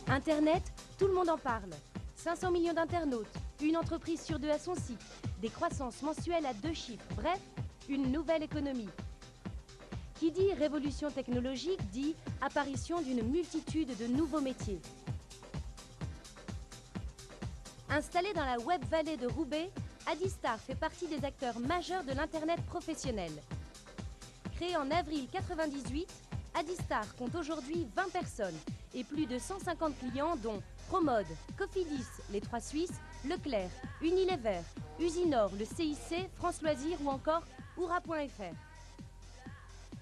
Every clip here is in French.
Internet, tout le monde en parle. 500 millions d'internautes, une entreprise sur deux à son site, des croissances mensuelles à 2 chiffres, bref, une nouvelle économie. Qui dit révolution technologique dit apparition d'une multitude de nouveaux métiers. Installé dans la Web Valley de Roubaix, Addistar fait partie des acteurs majeurs de l'Internet professionnel. Créé en avril 1998, Addistar compte aujourd'hui 20 personnes et plus de 150 clients dont Promode, Cofidis, les 3 Suisses, Leclerc, Unilever, Usinor, le CIC, France Loisirs ou encore Oura.fr.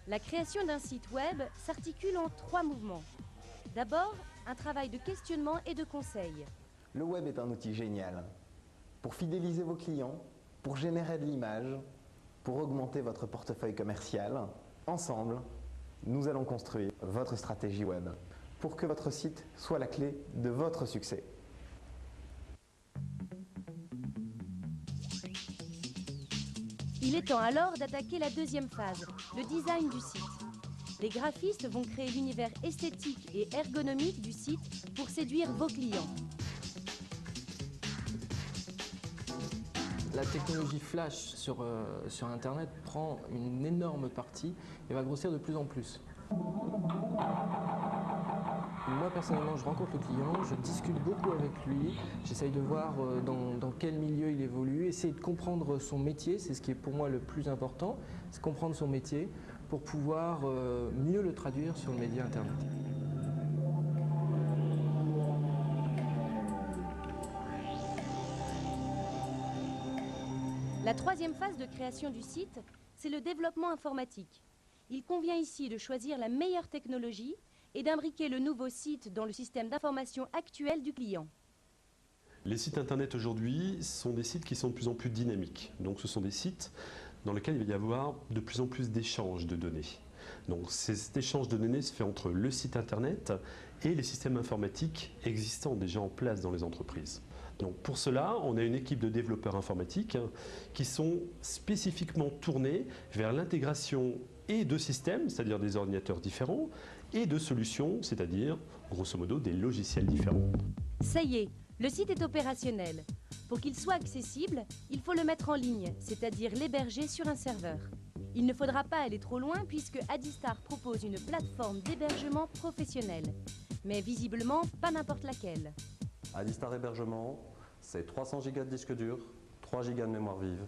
La création d'un site web s'articule en 3 mouvements. D'abord, un travail de questionnement et de conseil. Le web est un outil génial pour fidéliser vos clients, pour générer de l'image, pour augmenter votre portefeuille commercial. Ensemble, nous allons construire votre stratégie web pour que votre site soit la clé de votre succès. Il est temps alors d'attaquer la deuxième phase, le design du site. Les graphistes vont créer l'univers esthétique et ergonomique du site pour séduire vos clients. La technologie flash sur Internet prend une énorme partie et va grossir de plus en plus. Moi personnellement, je rencontre le client, je discute beaucoup avec lui, j'essaye de voir dans quel milieu il évolue, essayer de comprendre son métier, c'est ce qui est pour moi le plus important, c'est comprendre son métier pour pouvoir mieux le traduire sur le média Internet. La troisième phase de création du site, c'est le développement informatique. Il convient ici de choisir la meilleure technologie et d'imbriquer le nouveau site dans le système d'information actuel du client. Les sites internet aujourd'hui sont des sites qui sont de plus en plus dynamiques. Donc ce sont des sites dans lesquels il va y avoir de plus en plus d'échanges de données. Donc cet échange de données se fait entre le site internet et les systèmes informatiques existants déjà en place dans les entreprises. Donc pour cela, on a une équipe de développeurs informatiques qui sont spécifiquement tournés vers l'intégration et de systèmes, c'est-à-dire des ordinateurs différents, et de solutions, c'est-à-dire, grosso modo, des logiciels différents. Ça y est, le site est opérationnel. Pour qu'il soit accessible, il faut le mettre en ligne, c'est-à-dire l'héberger sur un serveur. Il ne faudra pas aller trop loin puisque Addistar propose une plateforme d'hébergement professionnel. Mais visiblement, pas n'importe laquelle. Addistar Hébergement, c'est 300 Go de disque dur, 3 Go de mémoire vive.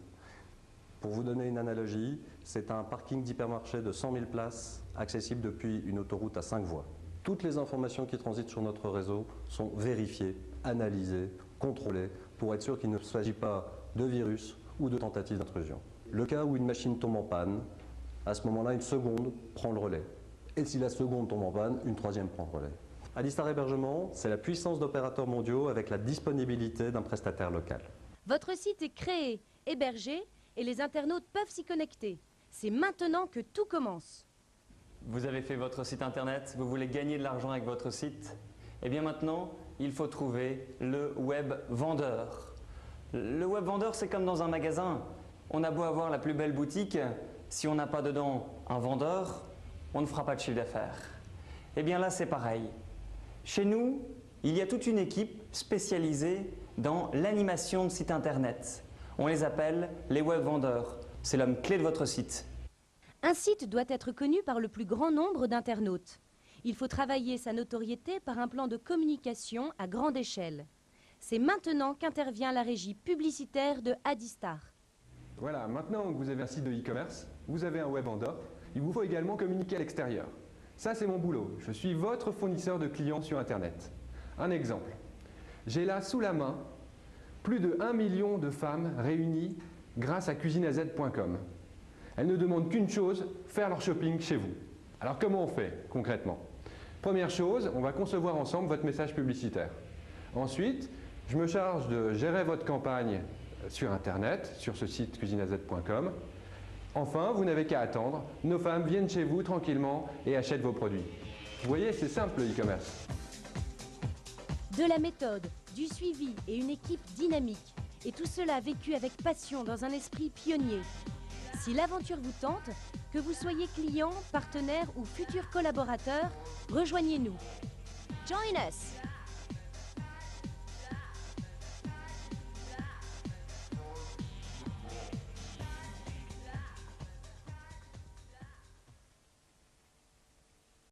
Pour vous donner une analogie, c'est un parking d'hypermarché de 100 000 places, accessible depuis une autoroute à 5 voies. Toutes les informations qui transitent sur notre réseau sont vérifiées, analysées, contrôlées, pour être sûr qu'il ne s'agit pas de virus ou de tentative d'intrusion. Le cas où une machine tombe en panne, à ce moment-là, une seconde prend le relais. Et si la seconde tombe en panne, une troisième prend le relais. Addistar Hébergement, c'est la puissance d'opérateurs mondiaux avec la disponibilité d'un prestataire local. Votre site est créé, hébergé, et les internautes peuvent s'y connecter. C'est maintenant que tout commence. Vous avez fait votre site internet, vous voulez gagner de l'argent avec votre site? Eh bien maintenant, il faut trouver le web vendeur. Le web vendeur, c'est comme dans un magasin. On a beau avoir la plus belle boutique, si on n'a pas dedans un vendeur, on ne fera pas de chiffre d'affaires. Eh bien là, c'est pareil. Chez nous, il y a toute une équipe spécialisée dans l'animation de sites internet. On les appelle les web vendeurs. C'est l'homme clé de votre site. Un site doit être connu par le plus grand nombre d'internautes. Il faut travailler sa notoriété par un plan de communication à grande échelle. C'est maintenant qu'intervient la régie publicitaire de Addistar. Voilà, maintenant que vous avez un site de e-commerce, vous avez un web vendeur, il vous faut également communiquer à l'extérieur. Ça, c'est mon boulot. Je suis votre fournisseur de clients sur Internet. Un exemple. J'ai là sous la main plus de 1 million de femmes réunies grâce à cuisineaz.com. Elles ne demandent qu'une chose, faire leur shopping chez vous. Alors comment on fait concrètement? Première chose, on va concevoir ensemble votre message publicitaire. Ensuite, je me charge de gérer votre campagne sur Internet, sur ce site cuisineaz.com. Enfin, vous n'avez qu'à attendre, nos femmes viennent chez vous tranquillement et achètent vos produits. Vous voyez, c'est simple le e-commerce. De la méthode, du suivi et une équipe dynamique. Et tout cela vécu avec passion dans un esprit pionnier. Si l'aventure vous tente, que vous soyez client, partenaire ou futur collaborateur, rejoignez-nous. Join us!